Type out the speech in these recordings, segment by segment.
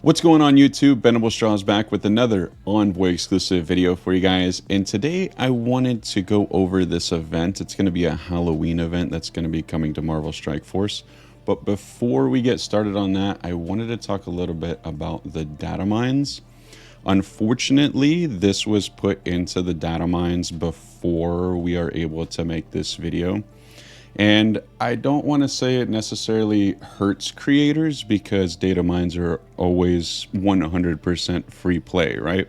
What's going on YouTube? Bendable Straws back with another Envoy exclusive video for you guys. And today I wanted to go over this event. It's going to be a Halloween event that's going to be coming to Marvel Strike Force. But before we get started on that, I wanted to talk a little bit about the data mines. Unfortunately, this was put into the data mines before we are able to make this video. And I don't want to say it necessarily hurts creators because data mines are always 100% free play, right?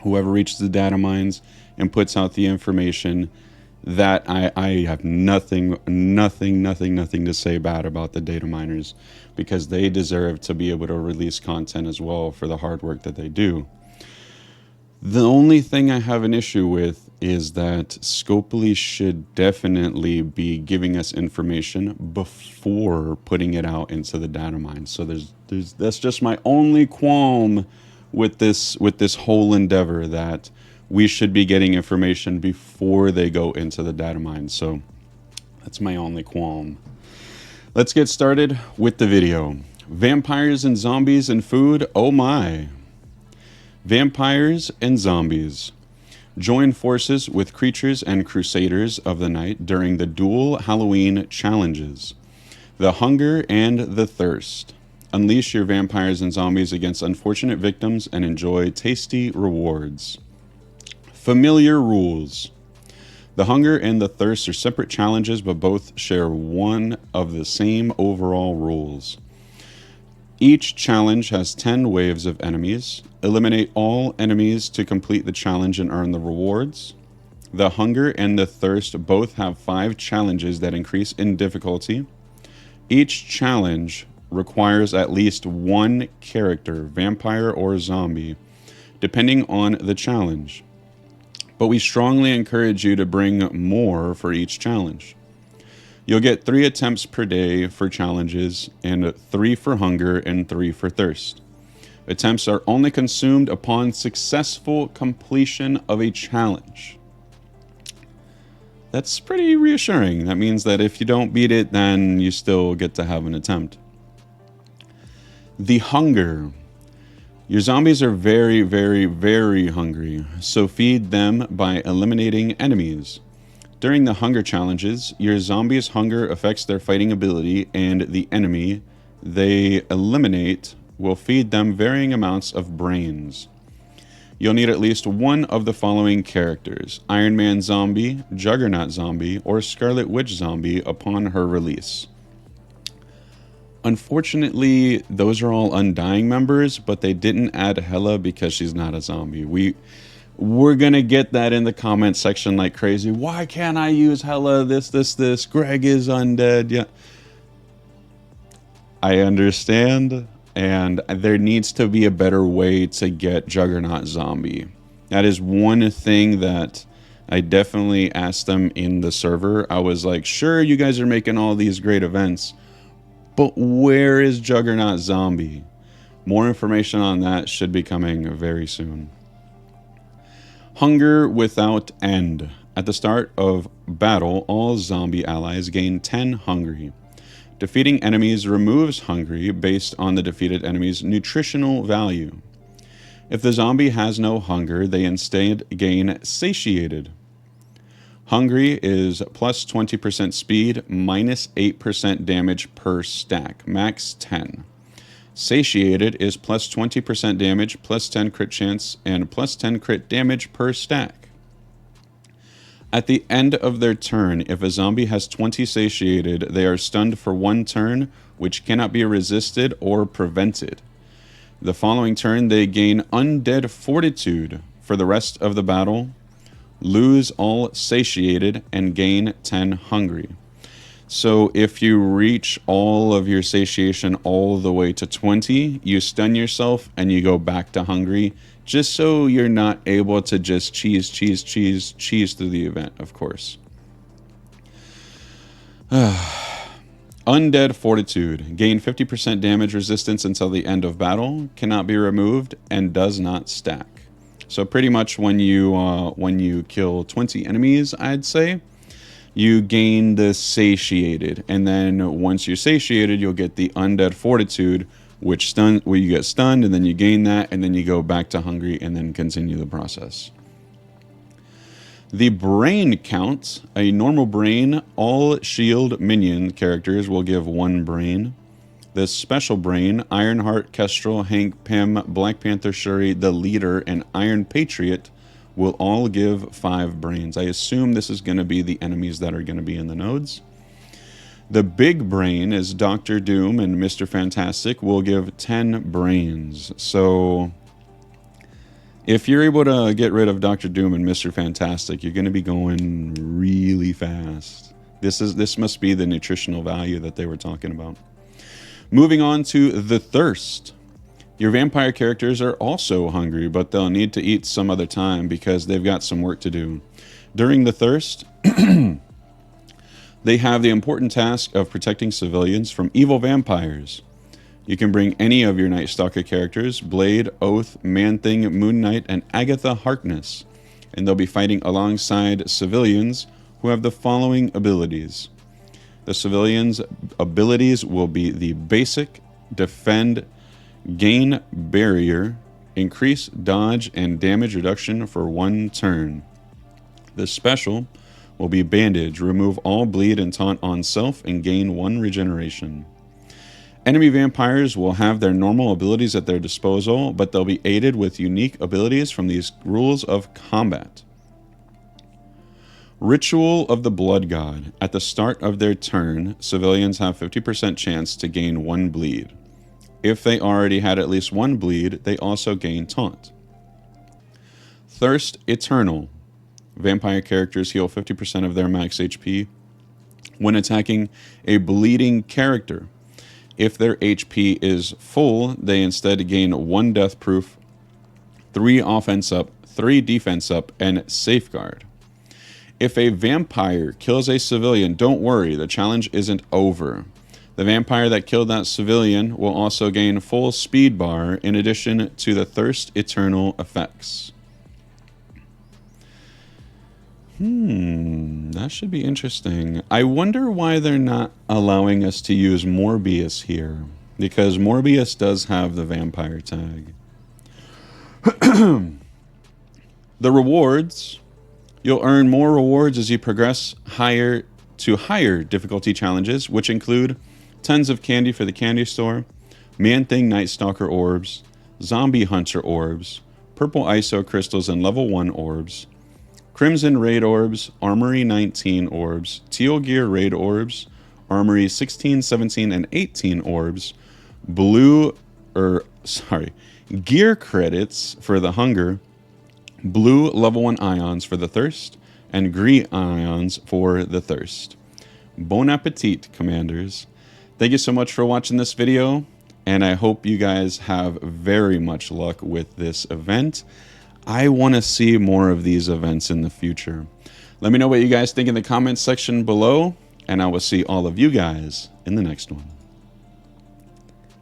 Whoever reaches the data mines and puts out the information, that I have nothing to say bad about the data miners, because they deserve to be able to release content as well for the hard work that they do. The only thing I have an issue with is that Scopely should definitely be giving us information before putting it out into the data mine. So that's just my only qualm with this whole endeavor, that we should be getting information before they go into the data mine. So that's my only qualm. Let's get started with the video. Vampires and zombies and food, oh my. Vampires and zombies. Join forces with creatures and crusaders of the night during the dual Halloween challenges. The hunger and the thirst. Unleash your vampires and zombies against unfortunate victims and enjoy tasty rewards. Familiar rules. The hunger and the thirst are separate challenges, but both share one of the same overall rules. Each challenge has 10 waves of enemies. Eliminate all enemies to complete the challenge and earn the rewards. The hunger and the thirst both have 5 challenges that increase in difficulty. Each challenge requires at least one character, vampire or zombie, depending on the challenge. But we strongly encourage you to bring more for each challenge. You'll get 3 attempts per day for challenges, and 3 for hunger and 3 for thirst. Attempts are only consumed upon successful completion of a challenge. That's pretty reassuring. That means that if you don't beat it, then you still get to have an attempt. The hunger. Your zombies are very, very, very hungry, so feed them by eliminating enemies. During the hunger challenges, your zombies' hunger affects their fighting ability, and the enemy they eliminate will feed them varying amounts of brains. You'll need at least one of the following characters: Iron Man zombie, Juggernaut zombie, or Scarlet Witch zombie upon her release. Unfortunately, those are all Undying members, but they didn't add Hela because she's not a zombie. We're gonna get that in the comment section like crazy. Why can't I use Hela? This. Greg is undead. Yeah. I understand, and there needs to be a better way to get Juggernaut zombie. That is one thing that I definitely asked them in the server. I was like, sure, you guys are making all these great events, but where is Juggernaut zombie? More information on that should be coming very soon. Hunger without end. At the start of battle, all zombie allies gain 10 hungry. Defeating enemies removes hungry based on the defeated enemy's nutritional value. If the zombie has no hunger, they instead gain satiated. Hungry is plus 20% speed, minus 8% damage per stack, max 10. Satiated is plus 20% damage, plus 10 crit chance, and plus 10 crit damage per stack. At the end of their turn, if a zombie has 20 satiated, they are stunned for 1 turn, which cannot be resisted or prevented. The following turn, they gain undead fortitude for the rest of the battle, lose all satiated, and gain 10 hungry. So if you reach all of your satiation all the way to 20, you stun yourself and you go back to hungry, just so you're not able to just cheese through the event, of course. Undead Fortitude. Gain 50% damage resistance until the end of battle, cannot be removed, and does not stack. So pretty much when you kill 20 enemies, I'd say, you gain the satiated, and then once you're satiated, you'll get the undead fortitude, where you get stunned and then you gain that and then you go back to hungry and then continue the process. The brain count. A normal brain, all shield minion characters will give 1 brain. The special brain, Ironheart, Kestrel, Hank, Pym, Black Panther, Shuri, the Leader, and Iron Patriot will all give 5 brains. I assume this is going to be the enemies that are going to be in the nodes. The big brain is Doctor Doom and Mr. Fantastic will give 10 brains. So if you're able to get rid of Doctor Doom and Mr. Fantastic, you're going to be going really fast. This must be the nutritional value that they were talking about. Moving on to the thirst. Your vampire characters are also hungry, but they'll need to eat some other time because they've got some work to do. During the thirst, they have the important task of protecting civilians from evil vampires. You can bring any of your Night Stalker characters, Blade, Oath, Man-Thing, Moon Knight, and Agatha Harkness, and they'll be fighting alongside civilians who have the following abilities. The civilians' abilities will be the basic, defend, gain barrier, increase dodge and damage reduction for 1 turn. The special will be bandage, remove all bleed and taunt on self and gain 1 regeneration. Enemy vampires will have their normal abilities at their disposal, but they'll be aided with unique abilities from these rules of combat. Ritual of the Blood God. At the start of their turn, civilians have 50% chance to gain 1 bleed. If they already had at least 1 bleed, they also gain taunt. Thirst Eternal. Vampire characters heal 50% of their max HP when attacking a bleeding character. If their HP is full, they instead gain 1 death proof, 3 offense up, 3 defense up, and safeguard. If a vampire kills a civilian, don't worry, the challenge isn't over. The vampire that killed that civilian will also gain full speed bar in addition to the Thirst Eternal effects. That should be interesting. I wonder why they're not allowing us to use Morbius here, because Morbius does have the vampire tag. The rewards. You'll earn more rewards as you progress higher difficulty challenges, which include tons of candy for the candy store, Man-Thing Night Stalker orbs, Zombie Hunter orbs, purple ISO crystals and level 1 orbs, Crimson Raid orbs, Armory 19 orbs, Teal Gear Raid orbs, Armory 16, 17, and 18 orbs, Gear credits for the hunger, blue level 1 ions for the thirst, and green ions for the thirst. Bon appetit, commanders. Thank you so much for watching this video, and I hope you guys have very much luck with this event. I want to see more of these events in the future. Let me know what you guys think in the comments section below, and I will see all of you guys in the next one.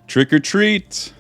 Trick or treat!